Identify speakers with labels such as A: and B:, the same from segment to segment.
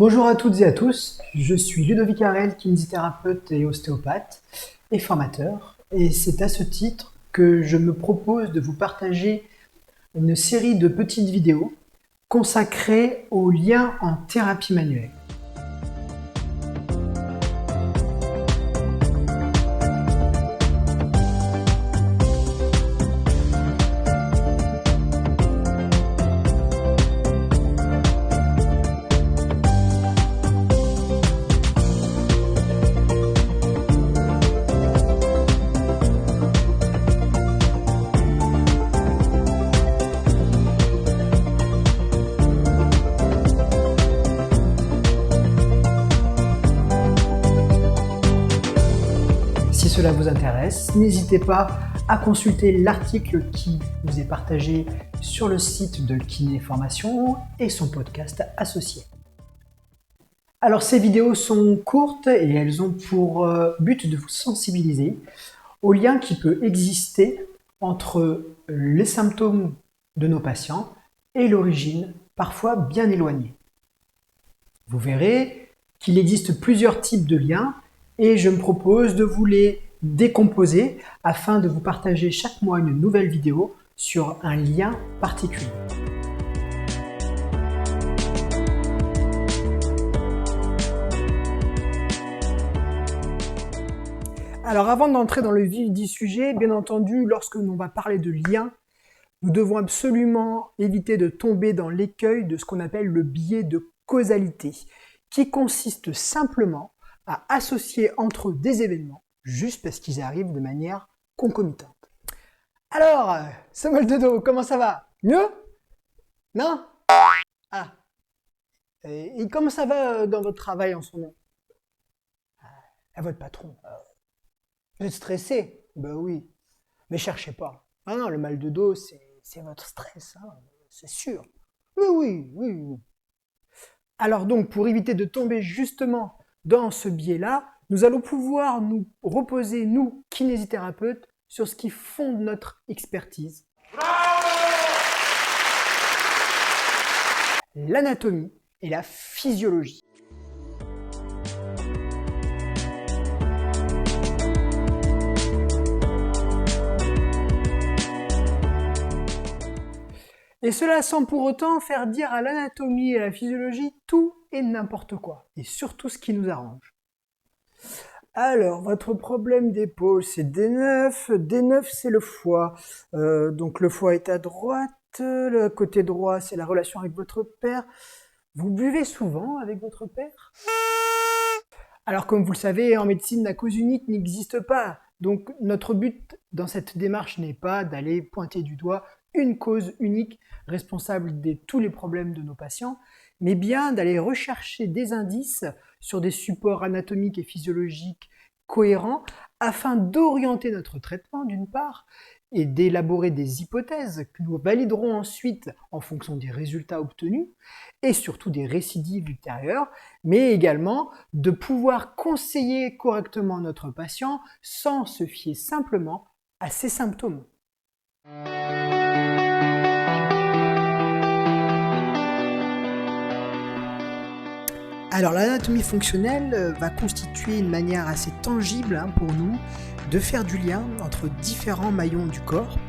A: Bonjour à toutes et à tous, je suis Ludovic Harel, kinésithérapeute et ostéopathe et formateur, et c'est à ce titre que je me propose de vous partager une série de petites vidéos consacrées aux liens en thérapie manuelle. Si cela vous intéresse, n'hésitez pas à consulter l'article qui vous est partagé sur le site de Kiné Formation et son podcast associé. Alors ces vidéos sont courtes et elles ont pour but de vous sensibiliser au lien qui peut exister entre les symptômes de nos patients et l'origine parfois bien éloignée. Vous verrez qu'il existe plusieurs types de liens et je me propose de vous les décomposer afin de vous partager chaque mois une nouvelle vidéo sur un lien particulier. Alors avant d'entrer dans le vif du sujet, bien entendu, lorsque l'on va parler de liens, nous devons absolument éviter de tomber dans l'écueil de ce qu'on appelle le biais de causalité, qui consiste simplement à associer entre eux des événements juste parce qu'ils arrivent de manière concomitante. Alors, ce mal de dos, comment ça va? Mieux? Non? Ah. Et comment ça va dans votre travail en ce moment? À votre patron. Vous êtes stressé? Ben oui. Mais cherchez pas. Ah non, le mal de dos, c'est votre stress, hein, c'est sûr. Oui. Alors donc, pour éviter de tomber justement dans ce biais-là, nous allons pouvoir nous reposer, nous, kinésithérapeutes, sur ce qui fonde notre expertise. L'anatomie et la physiologie. Et cela sans pour autant faire dire à l'anatomie et à la physiologie tout et n'importe quoi, et surtout ce qui nous arrange. Alors, votre problème d'épaule, c'est D9. D9, c'est le foie. Donc le foie est à droite. Le côté droit, c'est la relation avec votre père. Vous buvez souvent avec votre père? Alors, comme vous le savez, en médecine, la cause unique n'existe pas. Donc, notre but dans cette démarche n'est pas d'aller pointer du doigt une cause unique responsable de tous les problèmes de nos patients, mais bien d'aller rechercher des indices sur des supports anatomiques et physiologiques cohérents afin d'orienter notre traitement d'une part et d'élaborer des hypothèses que nous validerons ensuite en fonction des résultats obtenus et surtout des récidives ultérieures, mais également de pouvoir conseiller correctement notre patient sans se fier simplement à ses symptômes. Alors l'anatomie fonctionnelle va constituer une manière assez tangible pour nous de faire du lien entre différents maillons du corps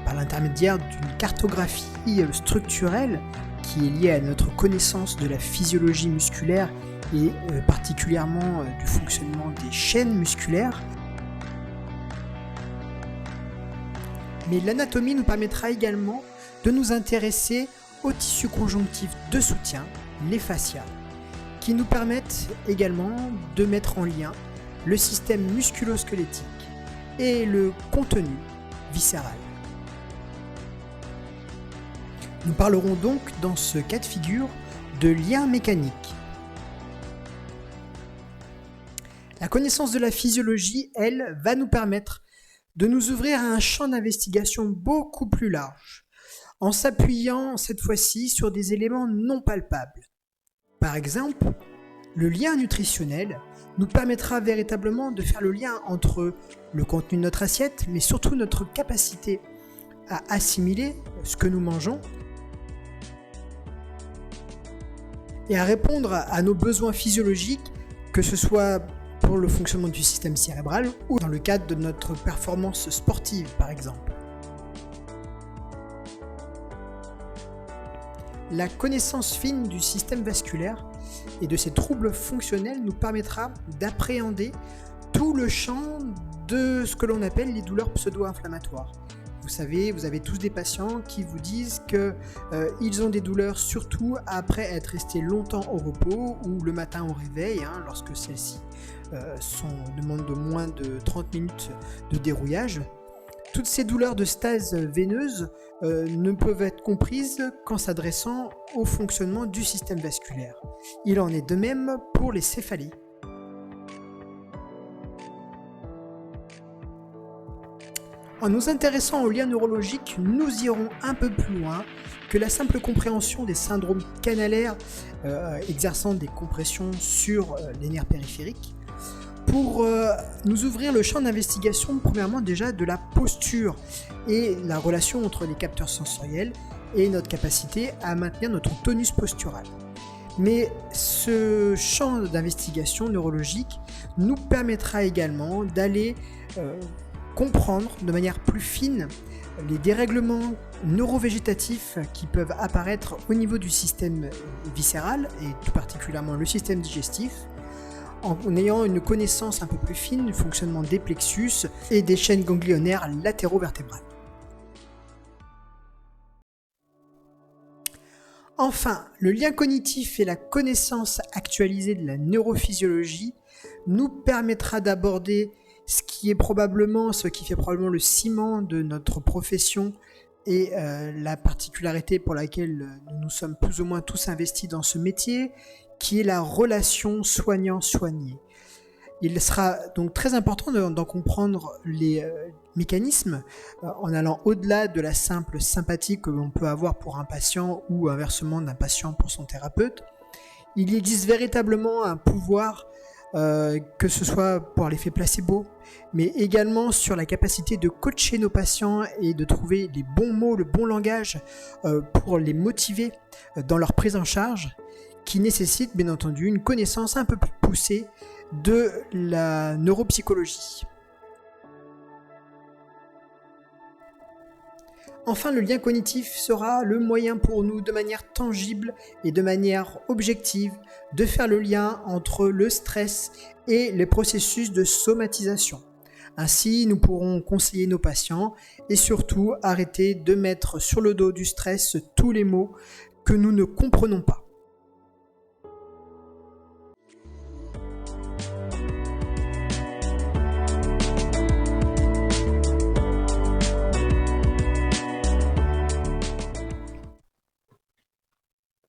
A: par l'intermédiaire d'une cartographie structurelle qui est liée à notre connaissance de la physiologie musculaire et particulièrement du fonctionnement des chaînes musculaires. Mais l'anatomie nous permettra également de nous intéresser aux tissus conjonctifs de soutien, les fascias, qui nous permettent également de mettre en lien le système musculo-squelettique et le contenu viscéral. Nous parlerons donc dans ce cas de figure de lien mécanique. La connaissance de la physiologie, elle, va nous permettre de nous ouvrir à un champ d'investigation beaucoup plus large, en s'appuyant cette fois-ci sur des éléments non palpables. Par exemple, le lien nutritionnel nous permettra véritablement de faire le lien entre le contenu de notre assiette, mais surtout notre capacité à assimiler ce que nous mangeons et à répondre à nos besoins physiologiques, que ce soit pour le fonctionnement du système cérébral ou dans le cadre de notre performance sportive par exemple. La connaissance fine du système vasculaire et de ses troubles fonctionnels nous permettra d'appréhender tout le champ de ce que l'on appelle les douleurs pseudo-inflammatoires. Vous savez, vous avez tous des patients qui vous disent qu'ils ont des douleurs surtout après être restés longtemps au repos ou le matin au réveil, lorsque celles-ci demandent de moins de 30 minutes de dérouillage. Toutes ces douleurs de stase veineuse ne peuvent être comprises qu'en s'adressant au fonctionnement du système vasculaire. Il en est de même pour les céphalées. En nous intéressant aux liens neurologiques, nous irons un peu plus loin que la simple compréhension des syndromes canalaires exerçant des compressions sur les nerfs périphériques, pour nous ouvrir le champ d'investigation, premièrement déjà de la posture et la relation entre les capteurs sensoriels et notre capacité à maintenir notre tonus postural. Mais ce champ d'investigation neurologique nous permettra également d'aller comprendre de manière plus fine les dérèglements neurovégétatifs qui peuvent apparaître au niveau du système viscéral et tout particulièrement le système digestif, en ayant une connaissance un peu plus fine du fonctionnement des plexus et des chaînes ganglionnaires latéraux-vertébrales. Enfin, le lien cognitif et la connaissance actualisée de la neurophysiologie nous permettra d'aborder ce qui fait probablement le ciment de notre profession et la particularité pour laquelle nous nous sommes plus ou moins tous investis dans ce métier, qui est la relation soignant-soigné. Il sera donc très important d'en comprendre les mécanismes en allant au-delà de la simple sympathie que l'on peut avoir pour un patient ou inversement d'un patient pour son thérapeute. Il existe véritablement un pouvoir, que ce soit pour l'effet placebo, mais également sur la capacité de coacher nos patients et de trouver les bons mots, le bon langage pour les motiver dans leur prise en charge, qui nécessite bien entendu une connaissance un peu plus poussée de la neuropsychologie. Enfin, le lien cognitif sera le moyen pour nous, de manière tangible et de manière objective, de faire le lien entre le stress et les processus de somatisation. Ainsi, nous pourrons conseiller nos patients et surtout arrêter de mettre sur le dos du stress tous les mots que nous ne comprenons pas.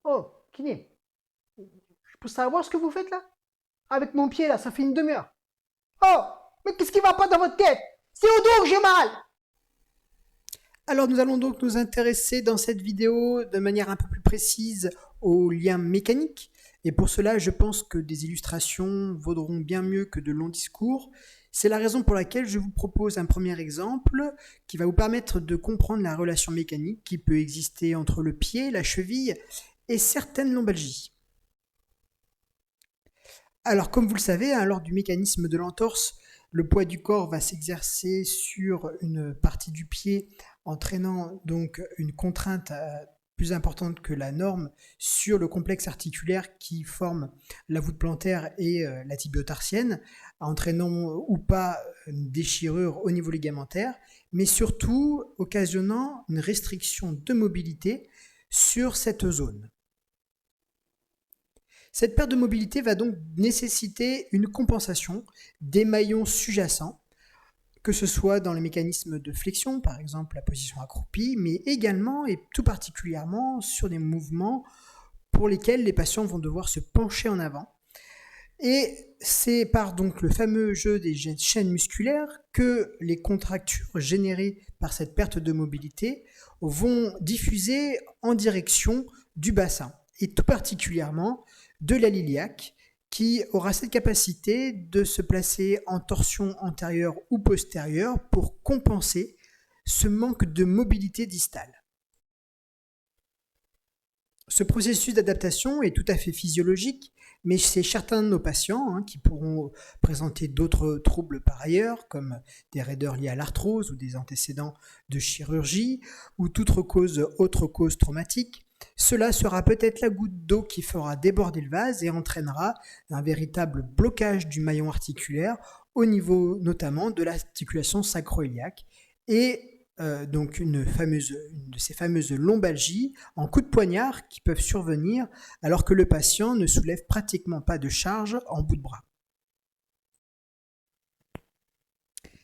A: Oh, kiné, je peux savoir ce que vous faites là? Avec mon pied là, ça fait une demi-heure. Oh, mais qu'est-ce qui va pas dans votre tête? C'est au dos que j'ai mal! Alors nous allons donc nous intéresser dans cette vidéo de manière un peu plus précise aux liens mécaniques. Et pour cela, je pense que des illustrations vaudront bien mieux que de longs discours. C'est la raison pour laquelle je vous propose un premier exemple qui va vous permettre de comprendre la relation mécanique qui peut exister entre le pied, la cheville et certaines lombalgies. Alors comme vous le savez, lors du mécanisme de l'entorse, le poids du corps va s'exercer sur une partie du pied, entraînant donc une contrainte plus importante que la norme sur le complexe articulaire qui forme la voûte plantaire et la tibio-tarsienne, entraînant ou pas une déchirure au niveau ligamentaire, mais surtout occasionnant une restriction de mobilité sur cette zone. Cette perte de mobilité va donc nécessiter une compensation des maillons sous-jacents, que ce soit dans les mécanismes de flexion, par exemple la position accroupie, mais également et tout particulièrement sur des mouvements pour lesquels les patients vont devoir se pencher en avant. Et c'est par donc le fameux jeu des chaînes musculaires que les contractures générées par cette perte de mobilité vont diffuser en direction du bassin, et tout particulièrement de la l'iliaque, qui aura cette capacité de se placer en torsion antérieure ou postérieure pour compenser ce manque de mobilité distale. Ce processus d'adaptation est tout à fait physiologique, mais chez certains de nos patients qui pourront présenter d'autres troubles par ailleurs, comme des raideurs liées à l'arthrose ou des antécédents de chirurgie ou toute autre cause traumatique, cela sera peut-être la goutte d'eau qui fera déborder le vase et entraînera un véritable blocage du maillon articulaire au niveau notamment de l'articulation sacro-iliaque et donc une de ces fameuses lombalgies en coup de poignard qui peuvent survenir alors que le patient ne soulève pratiquement pas de charge en bout de bras.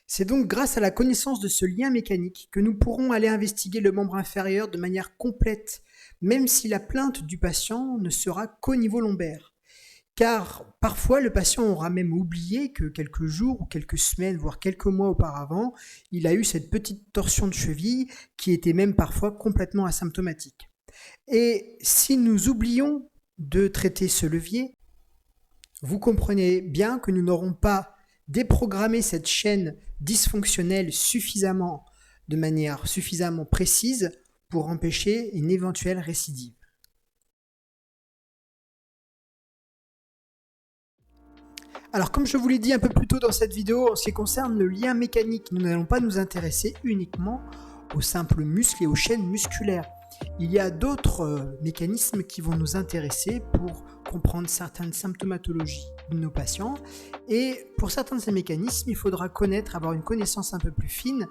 A: C'est donc grâce à la connaissance de ce lien mécanique que nous pourrons aller investiguer le membre inférieur de manière complète, même si la plainte du patient ne sera qu'au niveau lombaire. Car parfois le patient aura même oublié que quelques jours ou quelques semaines, voire quelques mois auparavant, il a eu cette petite torsion de cheville qui était même parfois complètement asymptomatique. Et si nous oublions de traiter ce levier, vous comprenez bien que nous n'aurons pas déprogrammé cette chaîne dysfonctionnelle de manière suffisamment précise pour empêcher une éventuelle récidive. Alors comme je vous l'ai dit un peu plus tôt dans cette vidéo, en ce qui concerne le lien mécanique, nous n'allons pas nous intéresser uniquement aux simples muscles et aux chaînes musculaires. Il y a d'autres mécanismes qui vont nous intéresser pour comprendre certaines symptomatologies de nos patients. Et pour certains de ces mécanismes, il faudra avoir une connaissance un peu plus fine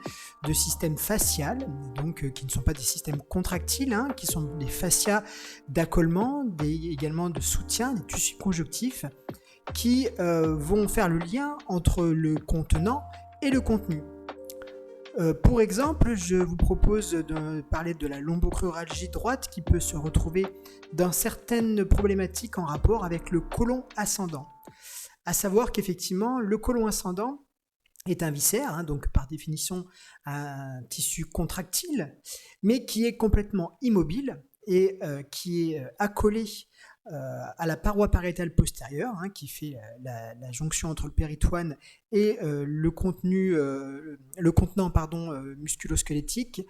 A: de système facial, donc qui ne sont pas des systèmes contractiles, qui sont des fascias d'accollement, également de soutien, des tissus conjonctifs, qui vont faire le lien entre le contenant et le contenu. Pour exemple, je vous propose de parler de la lombocruralgie droite qui peut se retrouver dans certaines problématiques en rapport avec le côlon ascendant. À savoir qu'effectivement, le côlon ascendant est un viscère, donc par définition un tissu contractile, mais qui est complètement immobile et qui est accolé à la paroi pariétale postérieure, qui fait la jonction entre le péritoine et le contenant musculo-squelettique.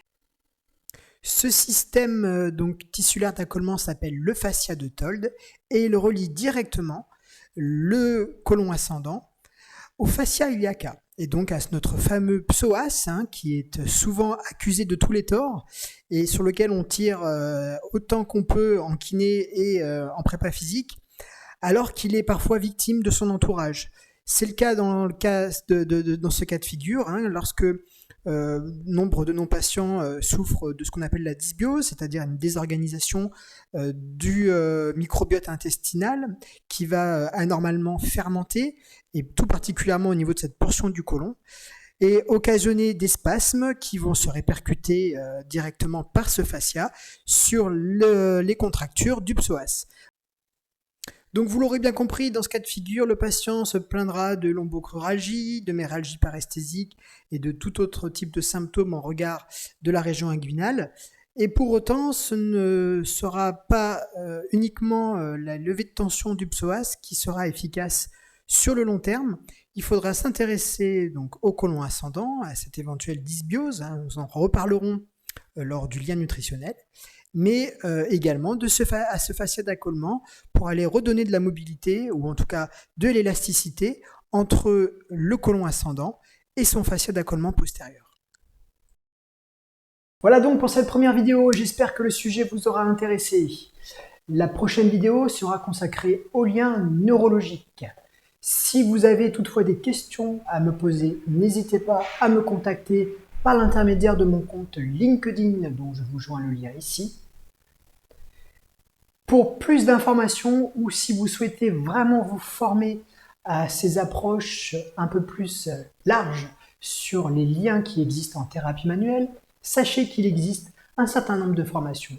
A: Ce système donc tissulaire d'accollement s'appelle le fascia de Told et il relie directement le côlon ascendant au fascia iliaca et donc à notre fameux psoas qui est souvent accusé de tous les torts et sur lequel on tire autant qu'on peut en kiné et en prépa physique alors qu'il est parfois victime de son entourage. C'est le cas dans ce cas de figure lorsque nombre de nos patients souffrent de ce qu'on appelle la dysbiose, c'est-à-dire une désorganisation du microbiote intestinal qui va anormalement fermenter, et tout particulièrement au niveau de cette portion du côlon, et occasionner des spasmes qui vont se répercuter directement par ce fascia sur les contractures du psoas. Donc vous l'aurez bien compris, dans ce cas de figure, le patient se plaindra de lombocruralgie, de méralgie paresthésique et de tout autre type de symptômes en regard de la région inguinale. Et pour autant, ce ne sera pas uniquement la levée de tension du psoas qui sera efficace sur le long terme. Il faudra s'intéresser donc au côlon ascendant, à cette éventuelle dysbiose, nous en reparlerons lors du lien nutritionnel, mais également à ce fascia d'accollement pour aller redonner de la mobilité ou en tout cas de l'élasticité entre le côlon ascendant et son fascia d'accollement postérieur. Voilà donc pour cette première vidéo, j'espère que le sujet vous aura intéressé. La prochaine vidéo sera consacrée aux liens neurologiques. Si vous avez toutefois des questions à me poser, n'hésitez pas à me contacter par l'intermédiaire de mon compte LinkedIn dont je vous joins le lien ici. Pour plus d'informations ou si vous souhaitez vraiment vous former à ces approches un peu plus larges sur les liens qui existent en thérapie manuelle, sachez qu'il existe un certain nombre de formations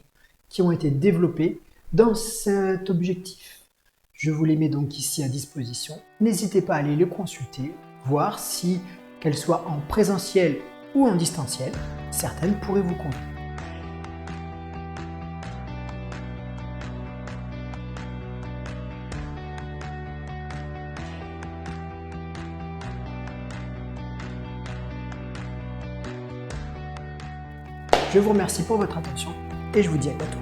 A: qui ont été développées dans cet objectif. Je vous les mets donc ici à disposition. N'hésitez pas à aller les consulter, voir si, qu'elles soient en présentiel ou en distanciel, certaines pourraient vous convenir. Je vous remercie pour votre attention et je vous dis à bientôt.